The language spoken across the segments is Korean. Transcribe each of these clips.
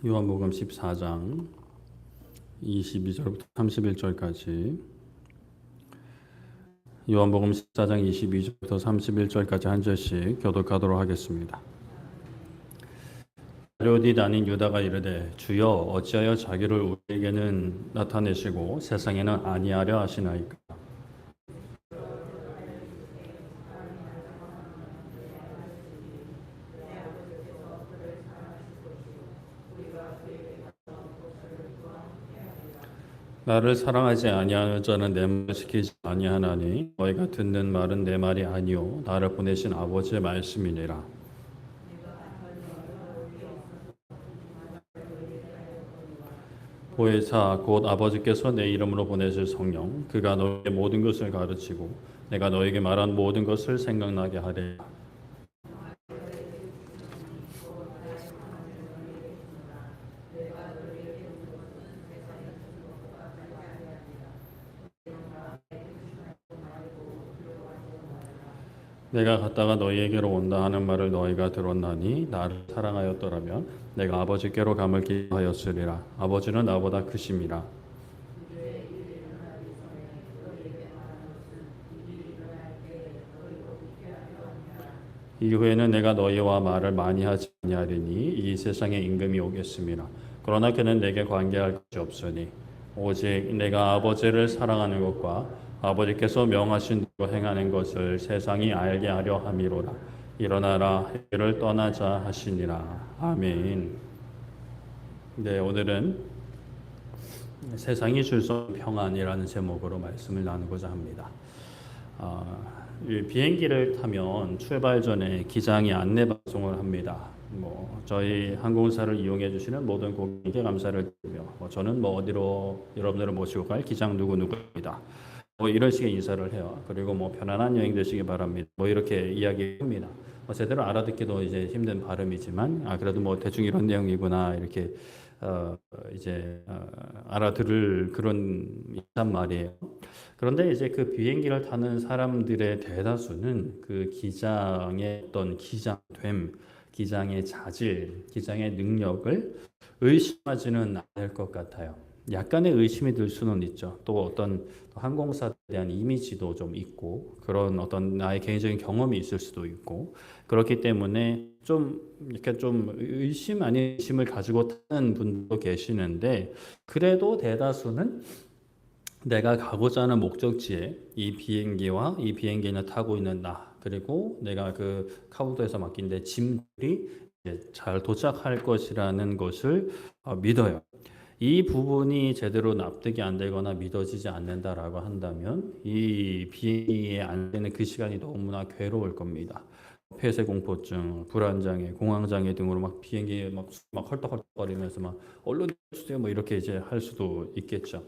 요한복음 14장 22절부터 31절까지, 요한복음 14장 22절부터 31절까지 한 절씩 교독하도록 하겠습니다. 가룟 아닌 유다가 이르되 주여 어찌하여 자기를 우리에게는 나타내시고 세상에는 아니하려 하시나이까. 나를 사랑하지 아니하는 자는 내 말을 지키지 아니하나니 너희가 듣는 말은 내 말이 아니요 나를 보내신 아버지의 말씀이니라. 보혜사 곧 아버지께서 내 이름으로 보내실 성령 그가 너희에게 모든 것을 가르치고 내가 너희에게 말한 모든 것을 생각나게 하리라. 내가 갔다가 너희에게로 온다 하는 말을 너희가 들었나니 나를 사랑하였더라면 내가 아버지께로 감을 기하였으리라. 아버지는 나보다 크심이라. 이후에는 내가 너희와 말을 많이 하지 아니하리니 이 세상에 임금이 오겠습니다. 그러나 그는 내게 관계할 것이 없으니 오직 내가 아버지를 사랑하는 것과 아버지께서 명하신 대로 행하는 것을 세상이 알게 하려 함이로라. 일어나라 해를 떠나자 하시니라. 아멘. 네, 오늘은 세상이 줄 수 없는 평안이라는 제목으로 말씀을 나누고자 합니다. 이 비행기를 타면 출발 전에 기장이 안내 방송을 합니다. 저희 항공사를 이용해 주시는 모든 고객님께 감사를 드리며 저는 어디로 여러분들을 모시고 갈 기장 누구누구입니다. 이런 식의 인사를 해요. 그리고 편안한 여행 되시기 바랍니다. 이렇게 이야기합니다. 제대로 알아듣기도 이제 힘든 발음이지만 그래도 대충 이런 내용이구나 이렇게 알아들을 그런 인사 말이에요. 그런데 이제 그 비행기를 타는 사람들의 대다수는 그 기장의 어떤 기장됨, 기장의 자질, 기장의 능력을 의심하지는 않을 것 같아요. 약간의 의심이 들 수는 있죠. 또 어떤 항공사에 대한 이미지도 좀 있고 그런 어떤 나의 개인적인 경험이 있을 수도 있고 그렇기 때문에 이렇게 좀 의심 아닌 의심을 가지고 타는 분도 계시는데 그래도 대다수는 내가 가고자 하는 목적지에 이 비행기와 이 비행기를 타고 있는 나 그리고 내가 그 카운터에서 맡긴 내 짐들이 잘 도착할 것이라는 것을 믿어요. 이 부분이 제대로 납득이 안 되거나 믿어지지 않는다라고 한다면 이 비행기에 앉는 그 시간이 너무나 괴로울 겁니다. 폐쇄공포증, 불안장애, 공황장애 등으로 비행기에 헐떡헐떡거리면서 언론 주세요 이렇게 이제 할 수도 있겠죠.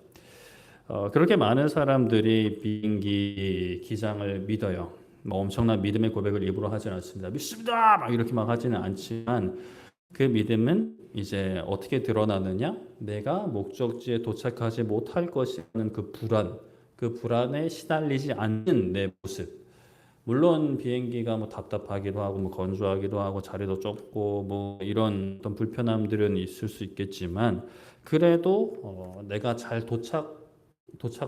그렇게 많은 사람들이 비행기 기장을 믿어요. 엄청난 믿음의 고백을 입으로 하지는 않습니다. 믿습니다! 이렇게 하지는 않지만 그 믿음은 이제 어떻게 드러나느냐? 내가 목적지에 도착하지 못할 것이라는 그 불안에 시달리지 않는 내 모습. 물론 비행기가 답답하기도 하고 건조하기도 하고 자리도 좁고 이런 어떤 불편함들은 있을 수 있겠지만 그래도 내가 잘 도착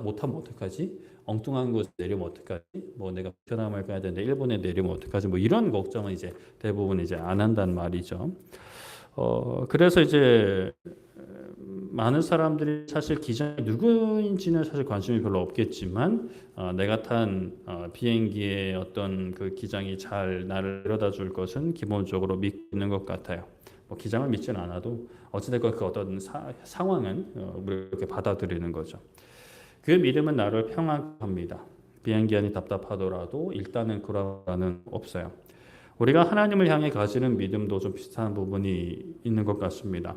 못하면 어떡하지? 엉뚱한 곳에 내리면 어떡하지? 내가 베트남을 가야 되는데 일본에 내리면 어떡하지? 이런 걱정은 이제 대부분 이제 안 한단 말이죠. 그래서 이제 많은 사람들이 사실 기장이 누구인지는 사실 관심이 별로 없겠지만 내가 탄 비행기의 어떤 그 기장이 잘 나를 데려다 줄 것은 기본적으로 믿는 것 같아요. 기장을 믿지는 않아도 어찌됐건 그 어떤 상황은 우리가 이렇게 받아들이는 거죠. 그 믿음은 나를 평안하게 합니다. 비행기 안이 답답하더라도 일단은 그러는 없어요. 우리가 하나님을 향해 가지는 믿음도 좀 비슷한 부분이 있는 것 같습니다.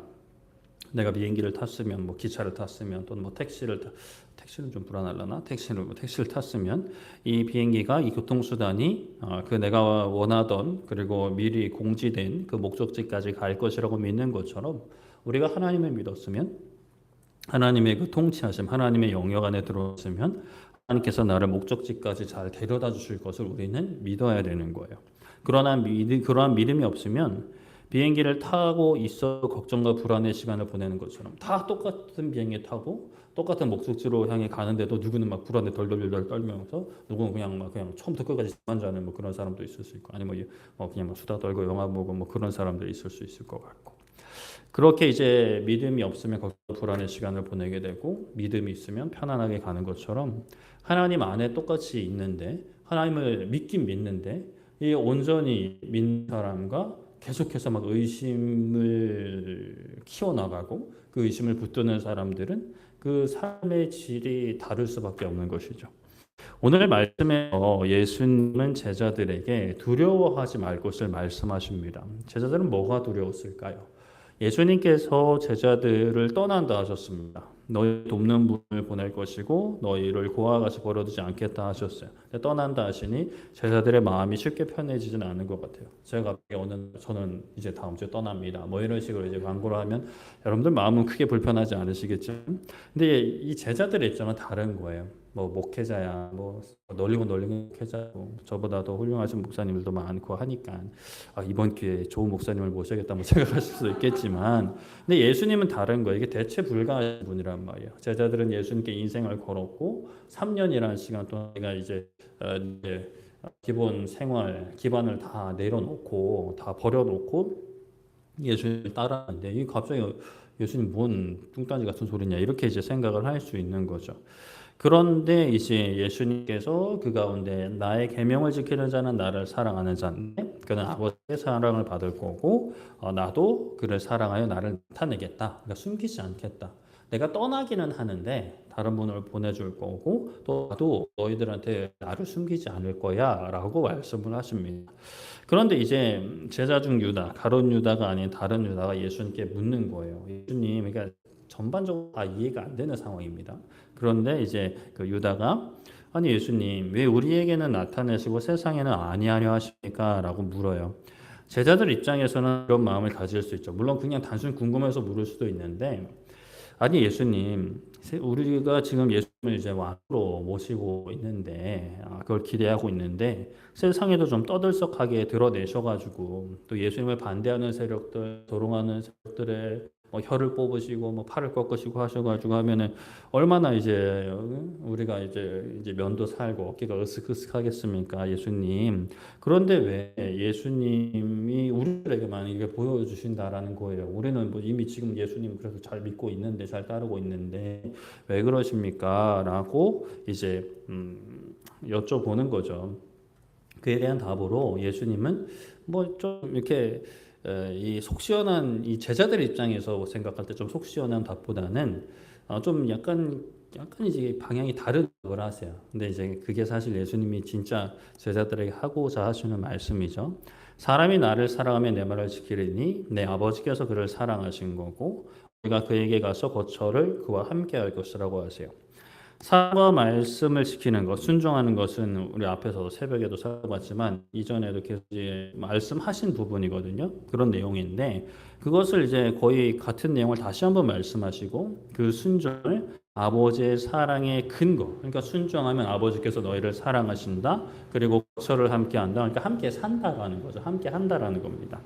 내가 비행기를 탔으면 기차를 탔으면 또는 택시는 좀 불안하려나? 택시를 탔으면 이 비행기가 이 교통수단이 그 내가 원하던 그리고 미리 공지된 그 목적지까지 갈 것이라고 믿는 것처럼 우리가 하나님을 믿었으면 하나님의 그 통치하심, 하나님의 영역 안에 들어왔으면 하나님께서 나를 목적지까지 잘 데려다 주실 것을 우리는 믿어야 되는 거예요. 그러한 믿음이 없으면 비행기를 타고 있어 걱정과 불안의 시간을 보내는 것처럼 다 똑같은 비행기 타고 똑같은 목적지로 향해 가는데도 누구는 막 불안에 덜덜덜 떨면서 누구는 그냥 처음부터 끝까지 잠만 자는 뭐 그런 사람도 있을 수 있고 아니면 그냥 막 수다 떨고 영화 보고 뭐 그런 사람들이 있을 수 있을 것 같고 그렇게 이제 믿음이 없으면 걱정 불안의 시간을 보내게 되고 믿음이 있으면 편안하게 가는 것처럼 하나님 안에 똑같이 있는데 하나님을 믿긴 믿는데 이 온전히 믿는 사람과 계속해서 막 의심을 키워나가고 그 의심을 붙드는 사람들은 그 삶의 질이 다를 수밖에 없는 것이죠. 오늘 말씀에서 예수님은 제자들에게 두려워하지 말 것을 말씀하십니다. 제자들은 뭐가 두려웠을까요? 예수님께서 제자들을 떠난다 하셨습니다. 너희 돕는 분을 보낼 것이고 너희를 고아 같이 버려두지 않겠다 하셨어요. 떠난다 하시니 제자들의 마음이 쉽게 편해지지는 않은 것 같아요. 제가 저는 이제 다음 주에 떠납니다. 뭐 이런 식으로 이제 광고를 하면 여러분들 마음은 크게 불편하지 않으시겠죠? 근데 이 제자들의 입장은 다른 거예요. 뭐 목회자야, 뭐 널리고 목회자고 저보다 더 훌륭하신 목사님들도 많고 하니까 이번 기회에 좋은 목사님을 모셔야겠다 뭐 생각하실 수도 있겠지만, 근데 예수님은 다른 거예요. 이게 대체 불가하신 분이란 말이에요. 제자들은 예수님께 인생을 걸었고 3년이라는 시간 동안 이제 기본 생활 기반을 다 내려놓고 다 버려놓고 예수님을 따라하는데 이 갑자기 예수님 뭔 뚱딴지 같은 소리냐 이렇게 이제 생각을 할 수 있는 거죠. 그런데 이제 예수님께서 그 가운데 나의 계명을 지키는 자는 나를 사랑하는 자인데 그는 아버지의 사랑을 받을 거고 나도 그를 사랑하여 나를 나타내겠다. 그러니까 숨기지 않겠다. 내가 떠나기는 하는데 다른 분을 보내줄 거고 또 나도 너희들한테 나를 숨기지 않을 거야 라고 말씀을 하십니다. 그런데 이제 제자 중 유다, 가룟 유다가 아닌 다른 유다가 예수님께 묻는 거예요. 예수님, 그러니까 전반적으로 다 이해가 안 되는 상황입니다. 그런데 이제 그 유다가 아니 예수님 왜 우리에게는 나타내시고 세상에는 아니하려 하십니까? 라고 물어요. 제자들 입장에서는 그런 마음을 가질 수 있죠. 물론 그냥 단순히 궁금해서 물을 수도 있는데 아니 예수님 우리가 지금 예수님을 이제 왕으로 모시고 있는데 그걸 기대하고 있는데 세상에도 좀 떠들썩하게 드러내셔가지고 또 예수님을 반대하는 세력들 조롱하는 세력들의 혀를 뽑으시고 팔을 꺾으시고 하셔가지고 하면은 얼마나 이제 우리가 이제 면도 살고 어깨가 으쓱으쓱하겠습니까, 예수님. 그런데 왜 예수님이 우리들에게만 이게 보여주신다라는 거예요. 우리는 뭐 이미 지금 예수님 그래서 잘 믿고 있는데 잘 따르고 있는데 왜 그러십니까? 라고 이제 여쭤보는 거죠. 그에 대한 답으로 예수님은 뭐 좀 이렇게 이 속 시원한 이 제자들 입장에서 생각할 때 좀 속 시원한 답보다는 좀 약간 이제 방향이 다른 걸 하세요. 근데 이제 그게 사실 예수님이 진짜 제자들에게 하고자 하시는 말씀이죠. 사람이 나를 사랑하면 내 말을 지키리니 내 아버지께서 그를 사랑하신 거고 우리가 그에게 가서 거처를 그와 함께 할 것이라고 하세요. 사랑과 말씀을 지키는 것, 순종하는 것은 우리 앞에서 새벽에도 살펴봤지만 이전에도 계속 말씀하신 부분이거든요. 그런 내용인데 그것을 이제 거의 같은 내용을 다시 한번 말씀하시고 그 순종을 아버지의 사랑의 근거, 그러니까 순종하면 아버지께서 너희를 사랑하신다. 그리고 거처를 함께 한다. 그러니까 함께 산다라는 거죠. 함께 한다라는 겁니다.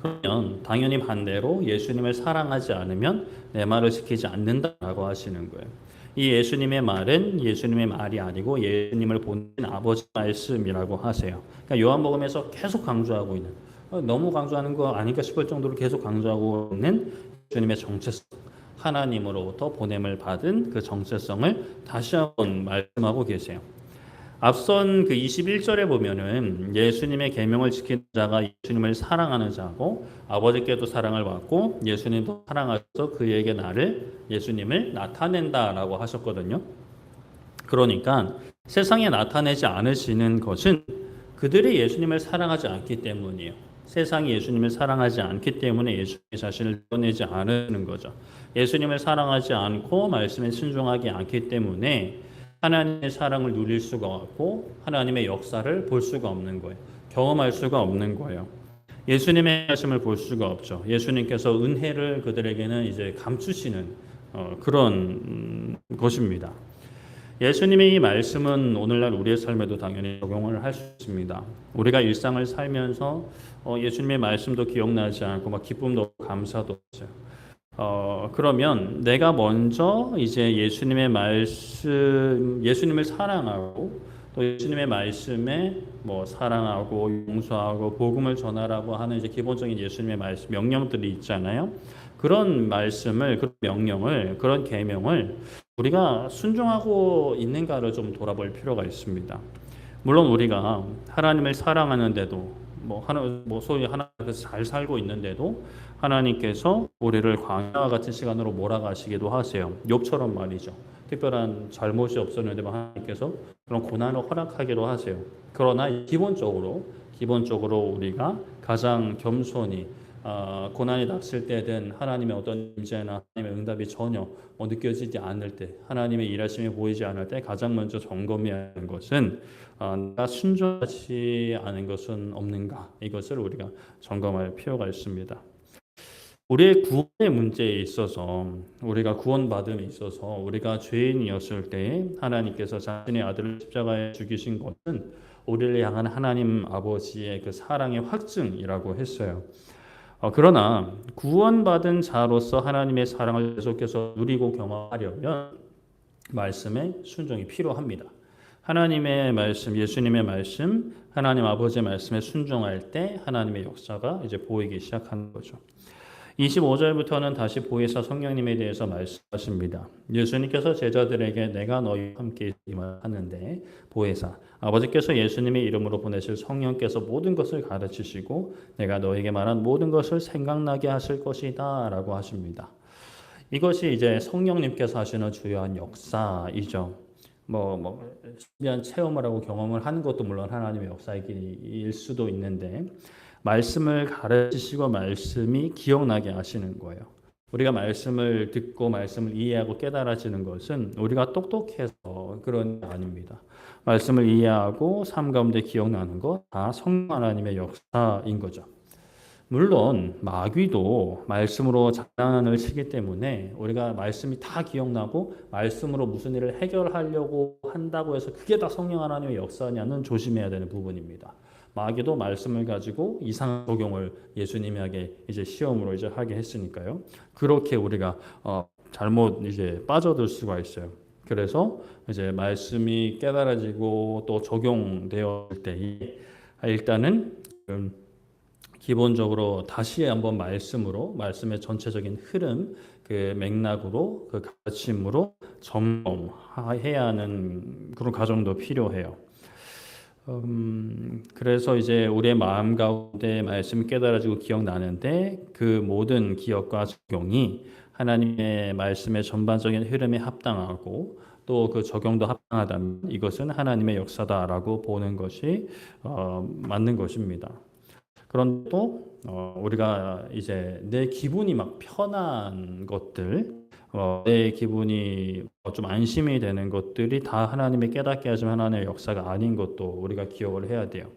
그러면 당연히 반대로 예수님을 사랑하지 않으면 내 말을 지키지 않는다라고 하시는 거예요. 이 예수님의 말은 예수님의 말이 아니고 예수님을 보낸 아버지 말씀이라고 하세요. 그러니까 요한복음에서 계속 강조하고 있는 너무 강조하는 거 아닐까 싶을 정도로 계속 강조하고 있는 예수님의 정체성, 하나님으로부터 보냄을 받은 그 정체성을 다시 한번 말씀하고 계세요. 앞선 그 21절에 보면은 예수님의 계명을 지키는 자가 예수님을 사랑하는 자고 아버지께도 사랑을 받고 예수님도 사랑하셔서 그에게 예수님을 나타낸다라고 하셨거든요. 그러니까 세상에 나타내지 않으시는 것은 그들이 예수님을 사랑하지 않기 때문이에요. 세상이 예수님을 사랑하지 않기 때문에 예수님 자신을 드러내지 않는 거죠. 예수님을 사랑하지 않고 말씀에 순종하지 않기 때문에 하나님의 사랑을 누릴 수가 없고 하나님의 역사를 볼 수가 없는 거예요. 경험할 수가 없는 거예요. 예수님의 하심을 볼 수가 없죠. 예수님께서 은혜를 그들에게는 이제 감추시는 그런 것입니다. 예수님의 이 말씀은 오늘날 우리의 삶에도 당연히 적용을 할 수 있습니다. 우리가 일상을 살면서 예수님의 말씀도 기억나지 않고 막 기쁨도 없고 감사도 없어요. 그러면 내가 먼저 이제 예수님의 말씀, 예수님을 사랑하고 또 예수님의 말씀에 뭐 사랑하고 용서하고 복음을 전하라고 하는 이제 기본적인 예수님의 말씀 명령들이 있잖아요. 그런 말씀을, 그런 명령을, 그런 계명을 우리가 순종하고 있는가를 좀 돌아볼 필요가 있습니다. 물론 우리가 하나님을 사랑하는데도 뭐 소위 하나님께서 잘 살고 있는데도 하나님께서 우리를 광야와 같은 시간으로 몰아가시기도 하세요. 욥처럼 말이죠. 특별한 잘못이 없었는데 하나님께서 그런 고난을 허락하기도 하세요. 그러나 기본적으로 우리가 가장 겸손히 고난이 닥칠 때든 하나님의 어떤 임재나 하나님의 응답이 전혀 느껴지지 않을 때, 하나님의 일하심이 보이지 않을 때 가장 먼저 점검해야 하는 것은 내가 순종하지 않은 것은 없는가, 이것을 우리가 점검할 필요가 있습니다. 우리의 구원의 문제에 있어서, 우리가 구원받음에 있어서 우리가 죄인이었을 때 하나님께서 자신의 아들을 십자가에 죽이신 것은 우리를 향한 하나님 아버지의 그 사랑의 확증이라고 했어요. 그러나 구원받은 자로서 하나님의 사랑을 계속해서 누리고 경험하려면 말씀에 순종이 필요합니다. 하나님의 말씀, 예수님의 말씀, 하나님 아버지의 말씀에 순종할 때 하나님의 역사가 이제 보이기 시작하는 거죠. 25절부터는 다시 보혜사 성령님에 대해서 말씀하십니다. 예수님께서 제자들에게 내가 너희와 함께 있기만 하는데 보혜사, 아버지께서 예수님의 이름으로 보내실 성령께서 모든 것을 가르치시고 내가 너에게 말한 모든 것을 생각나게 하실 것이다 라고 하십니다. 이것이 이제 성령님께서 하시는 주요한 역사이죠. 신비한 체험을 하고 경험을 하는 것도 물론 하나님의 역사일 수도 있는데 말씀을 가르치시고 말씀이 기억나게 하시는 거예요. 우리가 말씀을 듣고 말씀을 이해하고 깨달아지는 것은 우리가 똑똑해서 그런 게 아닙니다. 말씀을 이해하고 삶 가운데 기억나는 것 다 성령 하나님의 역사인 거죠. 물론 마귀도 말씀으로 장난을 치기 때문에 우리가 말씀이 다 기억나고 말씀으로 무슨 일을 해결하려고 한다고 해서 그게 다 성령 하나님의 역사냐는 조심해야 되는 부분입니다. 마귀도 말씀을 가지고 이상 적용을 예수님에게 이제 시험으로 이제 하게 했으니까요. 그렇게 우리가 잘못 이제 빠져들 수가 있어요. 그래서 이제 말씀이 깨달아지고 또 적용되었을 때 일단은 기본적으로 다시 한번 말씀의 전체적인 흐름, 그 맥락으로 그 가르침으로 점검해야 하는 그런 과정도 필요해요. 그래서 이제 우리의 마음 가운데 말씀이 깨달아지고 기억나는데 그 모든 기억과 적용이 하나님의 말씀의 전반적인 흐름에 합당하고 또 그 적용도 합당하다면 이것은 하나님의 역사다라고 보는 것이 맞는 것입니다. 그런데 또 우리가 이제 내 기분이 막 편한 것들, 내 기분이 좀 안심이 되는 것들이 다 하나님의 깨닫게 하시면 하나님의 역사가 아닌 것도 우리가 기억을 해야 돼요.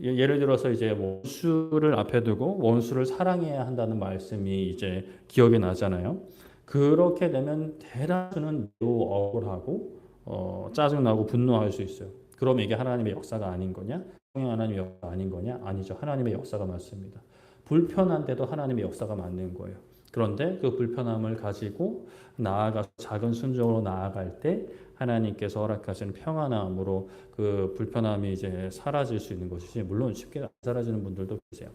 예를 들어서 이제 원수를 앞에 두고 원수를 사랑해야 한다는 말씀이 이제 기억이 나잖아요. 그렇게 되면 대다수는 매우 억울하고 짜증나고 분노할 수 있어요. 그럼 이게 하나님의 역사가 아닌 거냐? 성령 하나님의 역사가 아닌 거냐? 아니죠. 하나님의 역사가 맞습니다. 불편한데도 하나님의 역사가 맞는 거예요. 그런데 그 불편함을 가지고 나아가서 작은 순종으로 나아갈 때 하나님께서 허락하신 평안함으로 그 불편함이 이제 사라질 수 있는 것이지, 물론 쉽게 안 사라지는 분들도 계세요.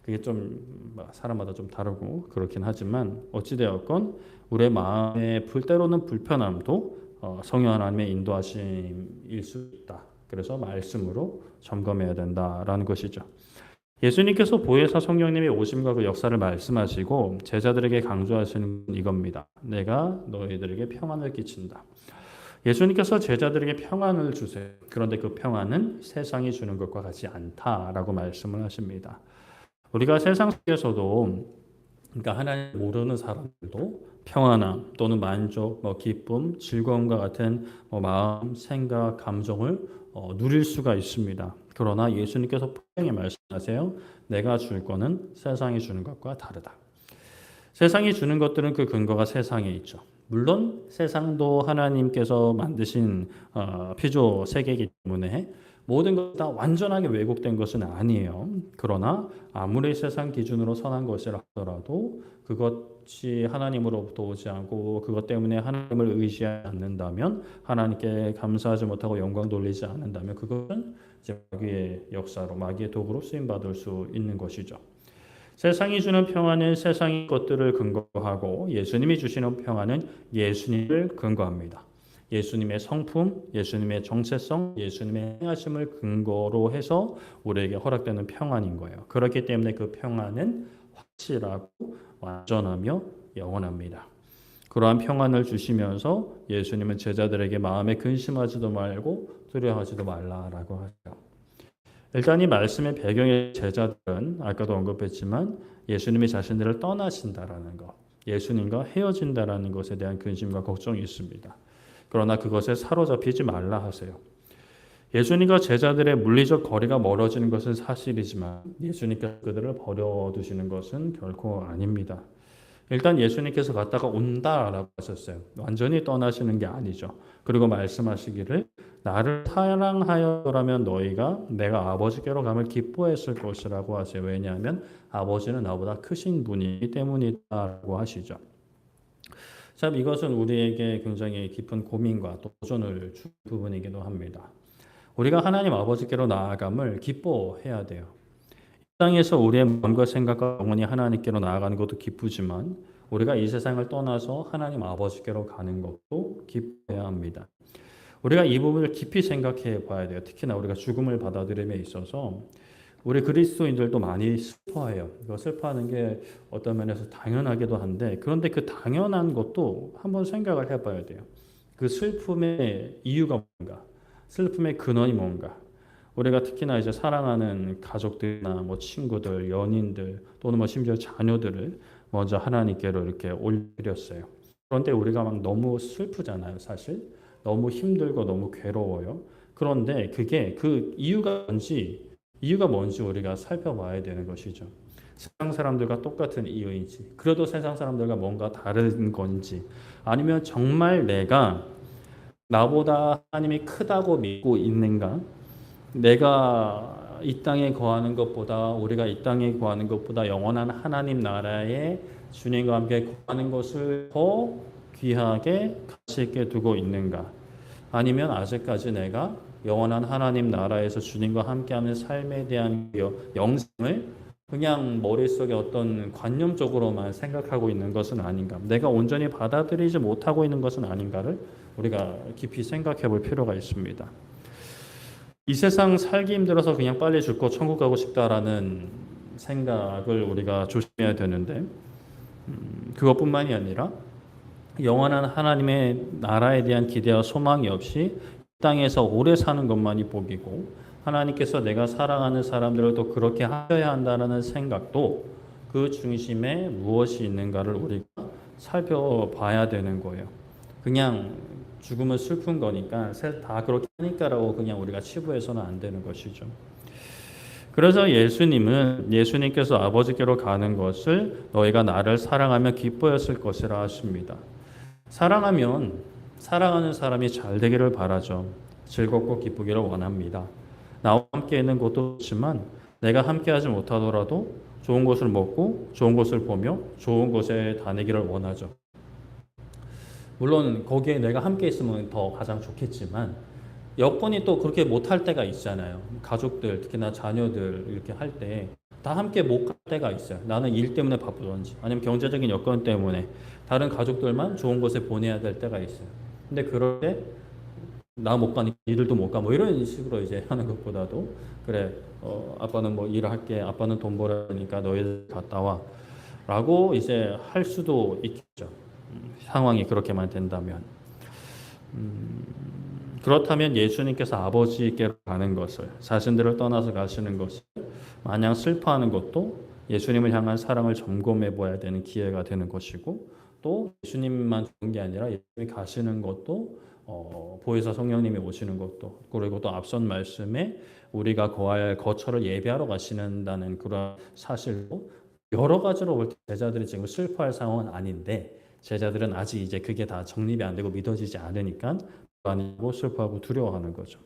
그게 좀 사람마다 좀 다르고 그렇긴 하지만 어찌되었건 우리의 마음의 때로는 불편함도 성령 하나님의 인도하심일 수 있다. 그래서 말씀으로 점검해야 된다라는 것이죠. 예수님께서 보혜사 성령님의 오심과 그 역사를 말씀하시고 제자들에게 강조하시는 이겁니다. 내가 너희들에게 평안을 끼친다. 예수님께서 제자들에게 평안을 주세요. 그런데 그 평안은 세상이 주는 것과 같지 않다라고 말씀을 하십니다. 우리가 세상 속에서도, 그러니까 하나님 모르는 사람들도 평안함 또는 만족, 기쁨, 즐거움과 같은 마음, 생각, 감정을 누릴 수가 있습니다. 그러나 예수님께서 분명히 말씀하세요. 내가 줄 거는 세상이 주는 것과 다르다. 세상이 주는 것들은 그 근거가 세상에 있죠. 물론 세상도 하나님께서 만드신 피조 세계이기 때문에 모든 것 다 완전하게 왜곡된 것은 아니에요. 그러나 아무리 세상 기준으로 선한 것이라 하더라도 그것이 하나님으로부터 오지 않고 그것 때문에 하나님을 의지하지 않는다면, 하나님께 감사하지 못하고 영광 돌리지 않는다면 그것은 이제 마귀의 역사로, 마귀의 도구로 쓰임 받을 수 있는 것이죠. 세상이 주는 평안은 세상의 것들을 근거하고 예수님이 주시는 평안은 예수님을 근거합니다. 예수님의 성품, 예수님의 정체성, 예수님의 행하심을 근거로 해서 우리에게 허락되는 평안인 거예요. 그렇기 때문에 그 평안은 확실하고 완전하며 영원합니다. 그러한 평안을 주시면서 예수님은 제자들에게 마음에 근심하지도 말고 두려워하지도 말라라고 하죠. 일단 이 말씀의 배경의 제자들은 아까도 언급했지만 예수님이 자신들을 떠나신다라는 것, 예수님과 헤어진다라는 것에 대한 근심과 걱정이 있습니다. 그러나 그것에 사로잡히지 말라 하세요. 예수님과 제자들의 물리적 거리가 멀어지는 것은 사실이지만 예수님께서 그들을 버려두시는 것은 결코 아닙니다. 일단 예수님께서 갔다가 온다라고 하셨어요. 완전히 떠나시는 게 아니죠. 그리고 말씀하시기를 나를 사랑하여라면 너희가 내가 아버지께로 가면 기뻐했을 것이라고 하세요. 왜냐하면 아버지는 나보다 크신 분이기 때문이다라고 하시죠. 참 이것은 우리에게 굉장히 깊은 고민과 도전을 준 부분이기도 합니다. 우리가 하나님 아버지께로 나아감을 기뻐해야 돼요. 땅에서 우리의 마음과 생각과 영혼이 하나님께로 나아가는 것도 기쁘지만 우리가 이 세상을 떠나서 하나님 아버지께로 가는 것도 기뻐해야 합니다. 우리가 이 부분을 깊이 생각해 봐야 돼요. 특히나 우리가 죽음을 받아들임에 있어서 우리 그리스도인들도 많이 슬퍼해요. 이거 슬퍼하는 게 어떤 면에서 당연하기도 한데, 그런데 그 당연한 것도 한번 생각을 해봐야 돼요. 그 슬픔의 이유가 뭔가, 슬픔의 근원이 뭔가. 우리가 특히나 이제 사랑하는 가족들이나 뭐 친구들, 연인들 또는 뭐 심지어 자녀들을 먼저 하나님께로 이렇게 올렸어요. 그런데 우리가 막 너무 슬프잖아요, 사실. 너무 힘들고 너무 괴로워요. 그런데 그게 그 이유가 뭔지 우리가 살펴봐야 되는 것이죠. 세상 사람들과 똑같은 이유인지, 그래도 세상 사람들과 뭔가 다른 건지, 아니면 정말 내가 나보다 하나님이 크다고 믿고 있는가? 내가 이 땅에 거하는 것보다, 우리가 이 땅에 거하는 것보다 영원한 하나님 나라에 주님과 함께 거하는 것을 더 귀하게 가치 있게 두고 있는가? 아니면 아직까지 내가 영원한 하나님 나라에서 주님과 함께하는 삶에 대한 영생을 그냥 머릿속에 어떤 관념적으로만 생각하고 있는 것은 아닌가, 내가 온전히 받아들이지 못하고 있는 것은 아닌가를 우리가 깊이 생각해 볼 필요가 있습니다. 이 세상 살기 힘들어서 그냥 빨리 죽고 천국 가고 싶다라는 생각을 우리가 조심해야 되는데, 그것뿐만이 아니라 영원한 하나님의 나라에 대한 기대와 소망이 없이 땅에서 오래 사는 것만이 복이고, 하나님께서 내가 사랑하는 사람들을 또 그렇게 하셔야 한다는 생각도 그 중심에 무엇이 있는가를 우리가 살펴봐야 되는 거예요. 그냥 죽음은 슬픈 거니까 다 그렇게 하니까라고 그냥 우리가 치부해서는 안 되는 것이죠. 그래서 예수님께서 아버지께로 가는 것을 너희가 나를 사랑하면 기뻐했을 것이라 하십니다. 사랑하는 사람이 잘 되기를 바라죠. 즐겁고 기쁘기를 원합니다. 나와 함께 있는 것도 좋지만 내가 함께 하지 못하더라도 좋은 것을 먹고 좋은 것을 보며 좋은 곳에 다니기를 원하죠. 물론 거기에 내가 함께 있으면 더 가장 좋겠지만 여건이 또 그렇게 못할 때가 있잖아요. 가족들, 특히나 자녀들 이렇게 할 때 다 함께 못 갈 때가 있어요. 나는 일 때문에 바쁘던지 아니면 경제적인 여건 때문에 다른 가족들만 좋은 곳에 보내야 될 때가 있어요. 근데 그럴 때 나 못 가니까 니들도 못 가, 뭐 이런 식으로 이제 하는 것보다도 그래, 아빠는 뭐 일을 할게, 아빠는 돈 벌으니까 너희들 갔다 와 라고 이제 할 수도 있겠죠. 상황이 그렇게만 된다면. 그렇다면 예수님께서 아버지께로 가는 것을, 자신들을 떠나서 가시는 것을 마냥 슬퍼하는 것도 예수님을 향한 사랑을 점검해 봐야 되는 기회가 되는 것이고, 또 예수님만 좋은 게 아니라 예수님이 가시는 것도 보혜사 성령님이 오시는 것도, 그리고 또 앞선 말씀에 우리가 거할 거처를 예비하러 가시는다는 그런 사실도 여러 가지로 볼 때 제자들이 지금 슬퍼할 상황은 아닌데, 제자들은 아직 이제 그게 다 정립이 안 되고 믿어지지 않으니까 불안하고 슬퍼하고 두려워하는 거죠.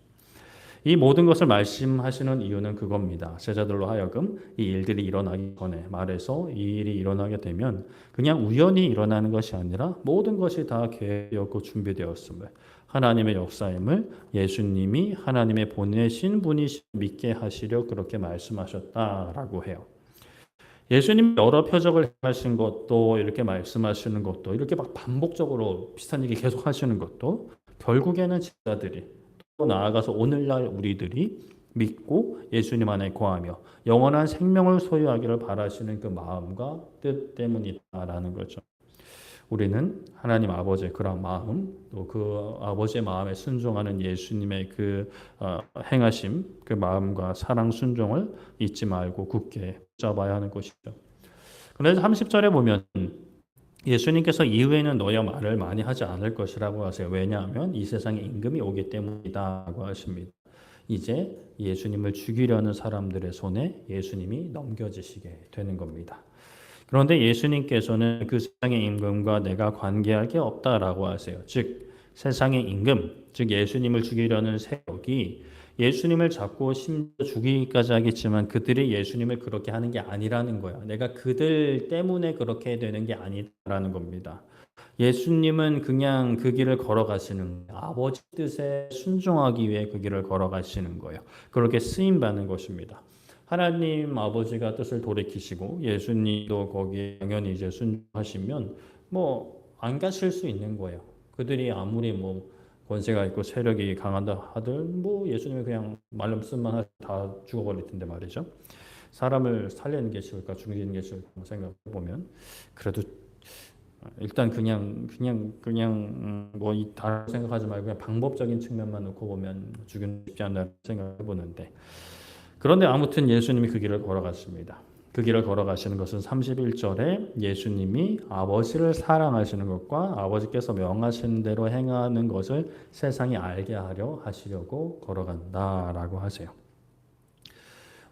이 모든 것을 말씀하시는 이유는 그겁니다. 제자들로 하여금 이 일들이 일어나기 전에 말해서 이 일이 일어나게 되면 그냥 우연히 일어나는 것이 아니라 모든 것이 다 계획되었고 준비되었음을, 하나님의 역사임을 예수님이 하나님의 보내신 분이시 믿게 하시려 그렇게 말씀하셨다라고 해요. 예수님 여러 표적을 하신 것도 이렇게 말씀하시는 것도 이렇게 막 반복적으로 비슷한 얘기 계속 하시는 것도 결국에는 제자들이 또 나아가서 오늘날 우리들이 믿고 예수님 안에 거하며 영원한 생명을 소유하기를 바라시는 그 마음과 뜻 때문이다라는 거죠. 우리는 하나님 아버지의 그런 마음, 또 그 아버지의 마음에 순종하는 예수님의 그 행하심, 그 마음과 사랑 순종을 잊지 말고 굳게 붙잡아야 하는 것이죠. 그래서 30절에 보면 예수님께서 이후에는 너희와 말을 많이 하지 않을 것이라고 하세요. 왜냐하면 이 세상에 임금이 오기 때문이다라고 하십니다. 이제 예수님을 죽이려는 사람들의 손에 예수님이 넘겨지시게 되는 겁니다. 그런데 예수님께서는 그 세상의 임금과 내가 관계할 게 없다라고 하세요. 즉 세상의 임금, 즉 예수님을 죽이려는 세력이 예수님을 잡고 심지어 죽이기까지 하겠지만 그들이 예수님을 그렇게 하는 게 아니라는 거야. 내가 그들 때문에 그렇게 되는 게 아니라는 겁니다. 예수님은 그냥 그 길을 걸어가시는 거예요. 아버지 뜻에 순종하기 위해 그 길을 걸어가시는 거예요. 그렇게 쓰임받는 것입니다. 하나님 아버지가 뜻을 돌이키시고 예수님도 거기에 당연히 이제 순종하시면 뭐 안 가실 수 있는 거예요. 그들이 아무리 뭐 권세가 있고 세력이 강하다 하든 뭐 예수님이 그냥 말씀만 하시 다 죽어버릴 텐데 말이죠. 사람을 살리는 게 쉬울까 죽이는 게 쉬울까 생각해 보면 그래도 일단 그냥 뭐 다른 생각하지 말고 그냥 방법적인 측면만 놓고 보면 죽이는 쉽지 않나 생각해 보는데 그런데 아무튼 예수님이 그 길을 걸어갔습니다. 그 길을 걸어가시는 것은 31절에 예수님이 아버지를 사랑하시는 것과 아버지께서 명하신 대로 행하는 것을 세상이 알게 하려 하시려고 걸어간다라고 하세요.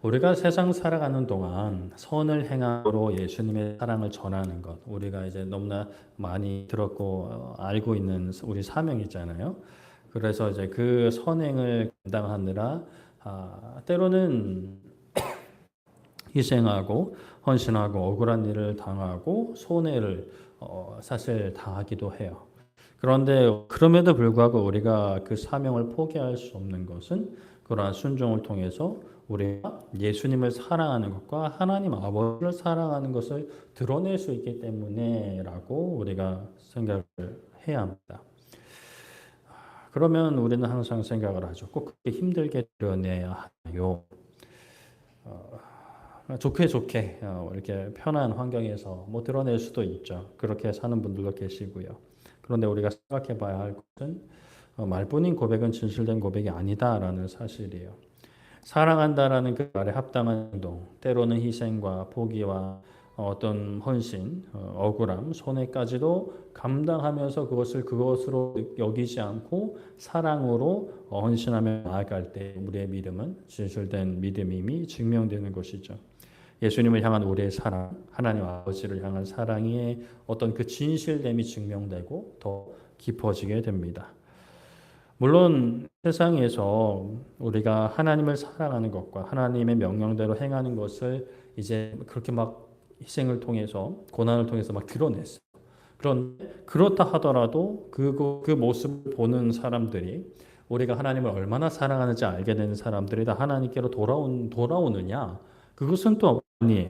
우리가 세상 살아가는 동안 선을 행함으로 예수님의 사랑을 전하는 것, 우리가 이제 너무나 많이 들었고 알고 있는 우리 사명이잖아요. 그래서 이제 그 선행을 감당하느라 때로는 희생하고 헌신하고 억울한 일을 당하고 손해를 사실 당하기도 해요. 그런데 그럼에도 불구하고 우리가 그 사명을 포기할 수 없는 것은 그러한 순종을 통해서 우리가 예수님을 사랑하는 것과 하나님 아버지를 사랑하는 것을 드러낼 수 있기 때문에라고 우리가 생각을 해야 합니다. 그러면 우리는 항상 생각을 하죠. 꼭 그렇게 힘들게 드러내야 하나요? 좋게 이렇게 편한 환경에서 뭐 드러낼 수도 있죠. 그렇게 사는 분들도 계시고요. 그런데 우리가 생각해 봐야 할 것은 말뿐인 고백은 진실된 고백이 아니다라는 사실이에요. 사랑한다라는 그 말에 합당한 행동, 때로는 희생과 포기와 어떤 헌신, 억울함, 손해까지도 감당하면서 그것으로 여기지 않고 사랑으로 헌신하며 나아갈 때 우리의 믿음은 진실된 믿음임이 증명되는 것이죠. 예수님을 향한 우리의 사랑, 하나님 아버지를 향한 사랑의 어떤 그 진실됨이 증명되고 더 깊어지게 됩니다. 물론 세상에서 우리가 하나님을 사랑하는 것과 하나님의 명령대로 행하는 것을 이제 그렇게 막 희생을 통해서 고난을 통해서 막 드러냈어요. 그런데 그렇다 하더라도 그 모습을 보는 사람들이 우리가 하나님을 얼마나 사랑하는지 알게 되는 사람들이 다 하나님께로 돌아오느냐? 그것은 또 아니에요.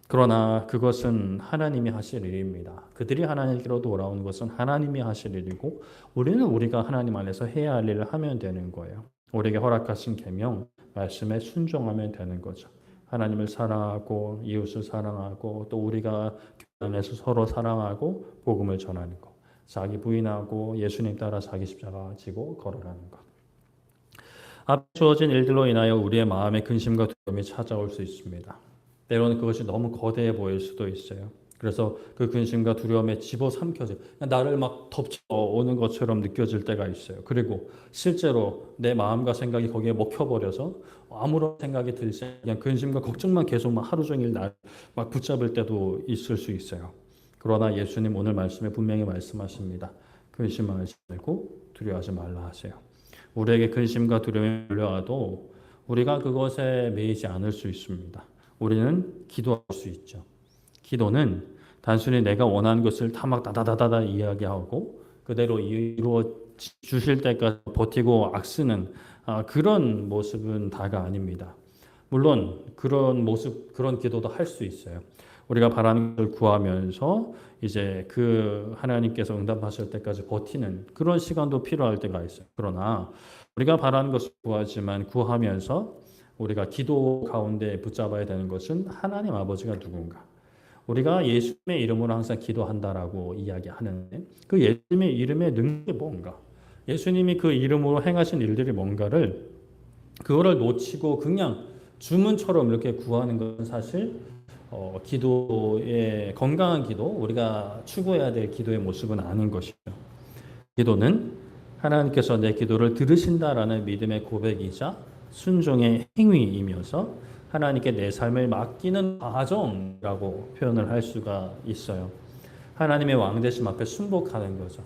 그러나 그것은 하나님이 하실 일입니다. 그들이 하나님께로 돌아오는 것은 하나님이 하실 일이고 우리는 우리가 하나님 안에서 해야 할 일을 하면 되는 거예요. 우리에게 허락하신 계명, 말씀에 순종하면 되는 거죠. 하나님을 사랑하고 이웃을 사랑하고 또 우리가 교회 안에서 서로 사랑하고 복음을 전하는 것. 자기 부인하고 예수님 따라 자기 십자가 지고 걸어가는 것. 앞에 주어진 일들로 인하여 우리의 마음에 근심과 두려움이 찾아올 수 있습니다. 때로는 그것이 너무 거대해 보일 수도 있어요. 그래서 그 근심과 두려움에 집어삼켜져 나를 막 덮쳐오는 것처럼 느껴질 때가 있어요. 그리고 실제로 내 마음과 생각이 거기에 먹혀버려서 아무런 생각이 들지 않고 그냥 근심과 걱정만 계속 막 하루 종일 날 막 붙잡을 때도 있을 수 있어요. 그러나 예수님 오늘 말씀에 분명히 말씀하십니다. 근심하지 말고 두려워하지 말라 하세요. 우리에게 근심과 두려움이 몰려와도 우리가 그것에 매이지 않을 수 있습니다. 우리는 기도할 수 있죠. 기도는 단순히 내가 원하는 것을 다 막 다다다다다 이야기하고 그대로 이루어 주실 때까지 버티고 악쓰는 그런 모습은 다가 아닙니다. 물론 그런 모습, 그런 기도도 할 수 있어요. 우리가 바라는 걸 구하면서 이제 그 하나님께서 응답하실 때까지 버티는 그런 시간도 필요할 때가 있어요. 그러나 우리가 바라는 것을 구하지만 구하면서 우리가 기도 가운데 붙잡아야 되는 것은 하나님 아버지가 누군가. 우리가 예수님의 이름으로 항상 기도한다라고 이야기하는데 그 예수님의 이름의 능력이 뭔가? 예수님이 그 이름으로 행하신 일들이 뭔가를 그거를 놓치고 그냥 주문처럼 이렇게 구하는 것은 사실 기도의 건강한 기도, 우리가 추구해야 될 기도의 모습은 아닌 것이죠. 기도는 하나님께서 내 기도를 들으신다라는 믿음의 고백이자 순종의 행위이면서 하나님께 내 삶을 맡기는 과정이라고 표현을 할 수가 있어요. 하나님의 왕되심 앞에 순복하는 거죠.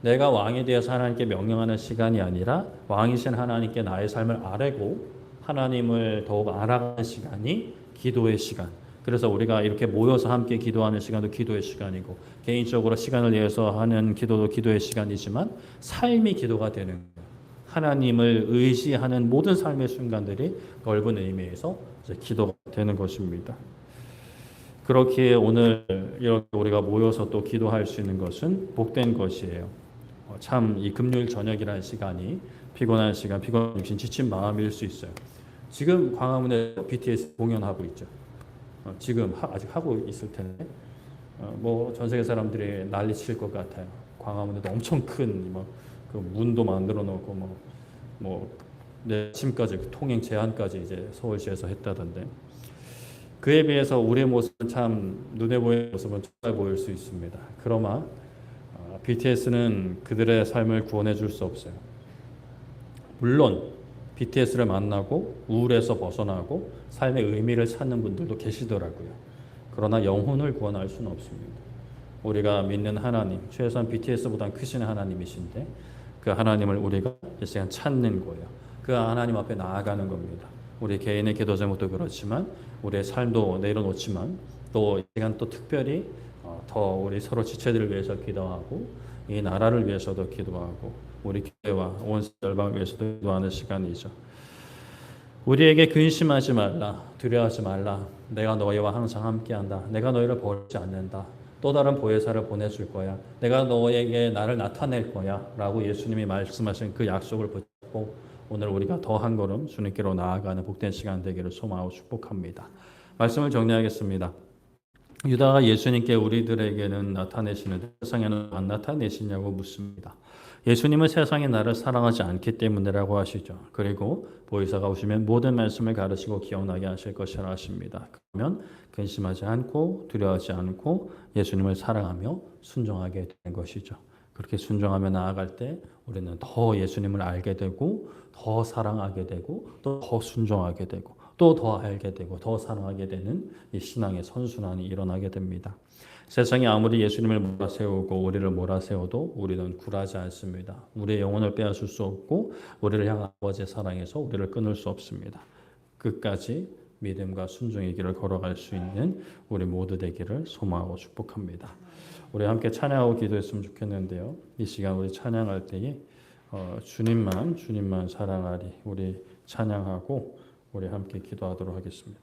내가 왕에 대해서 하나님께 명령하는 시간이 아니라 왕이신 하나님께 나의 삶을 아뢰고 하나님을 더욱 알아가는 시간이 기도의 시간. 그래서 우리가 이렇게 모여서 함께 기도하는 시간도 기도의 시간이고 개인적으로 시간을 내서 하는 기도도 기도의 시간이지만 삶이 기도가 되는 거예요. 하나님을 의지하는 모든 삶의 순간들이 넓은 의미에서 이제 기도가 되는 것입니다. 그렇게 오늘 이렇게 우리가 모여서 또 기도할 수 있는 것은 복된 것이에요. 참 이 금요일 저녁이라는 시간이 피곤한 시간, 피곤한 정신, 지친 마음일 수 있어요. 지금 광화문에 BTS 공연하고 있죠. 지금 아직 하고 있을 텐데 뭐 전 세계 사람들이 난리 칠 것 같아요. 광화문에도 엄청 큰 그 문도 만들어 놓고 뭐 내침까지 통행 제한까지 이제 서울시에서 했다던데 그에 비해서 우리의 모습은 참 눈에 보이는 모습은 좁아 보일 수 있습니다. 그러나 BTS는 그들의 삶을 구원해 줄 수 없어요. 물론 BTS를 만나고 우울에서 벗어나고 삶의 의미를 찾는 분들도 계시더라고요. 그러나 영혼을 구원할 수는 없습니다. 우리가 믿는 하나님, 최소한 BTS보다 크신 하나님이신데 그 하나님을 우리가 이 시간 찾는 거예요. 그 하나님 앞에 나아가는 겁니다. 우리 개인의 기도 제목도 그렇지만 우리의 삶도 내려놓지만 또 이 시간 또 특별히 더 우리 서로 지체들을 위해서 기도하고 이 나라를 위해서도 기도하고 우리 교회와 온 열방을 위해서도 기도하는 시간이죠. 우리에게 근심하지 말라, 두려워하지 말라. 내가 너희와 항상 함께한다. 내가 너희를 버리지 않는다. 또 다른 보혜사를 보내줄 거야. 내가 너에게 나를 나타낼 거야. 라고 예수님이 말씀하신 그 약속을 붙잡고 오늘 우리가 더 한 걸음 주님께로 나아가는 복된 시간 되기를 소망하고 축복합니다. 말씀을 정리하겠습니다. 유다가 예수님께 우리들에게는 나타내시는데 세상에는 안 나타내시냐고 묻습니다. 예수님은 세상이 나를 사랑하지 않기 때문이라고 하시죠. 그리고 보혜사가 오시면 모든 말씀을 가르치고 기억나게 하실 것이라 하십니다. 그러면 근심하지 않고 두려워하지 않고 예수님을 사랑하며 순종하게 되는 것이죠. 그렇게 순종하며 나아갈 때 우리는 더 예수님을 알게 되고 더 사랑하게 되고 또 더 순종하게 되고 또 더 알게 되고 더 사랑하게 되는 이 신앙의 선순환이 일어나게 됩니다. 세상이 아무리 예수님을 몰아세우고 우리를 몰아세워도 우리는 굴하지 않습니다. 우리의 영혼을 빼앗을 수 없고 우리를 향한 아버지의 사랑에서 우리를 끊을 수 없습니다. 끝까지 믿음과 순종의 길을 걸어갈 수 있는 우리 모두 되기를 소망하고 축복합니다. 우리 함께 찬양하고 기도했으면 좋겠는데요. 이 시간 우리 찬양할 때에 주님만 사랑하리 우리 찬양하고 우리 함께 기도하도록 하겠습니다.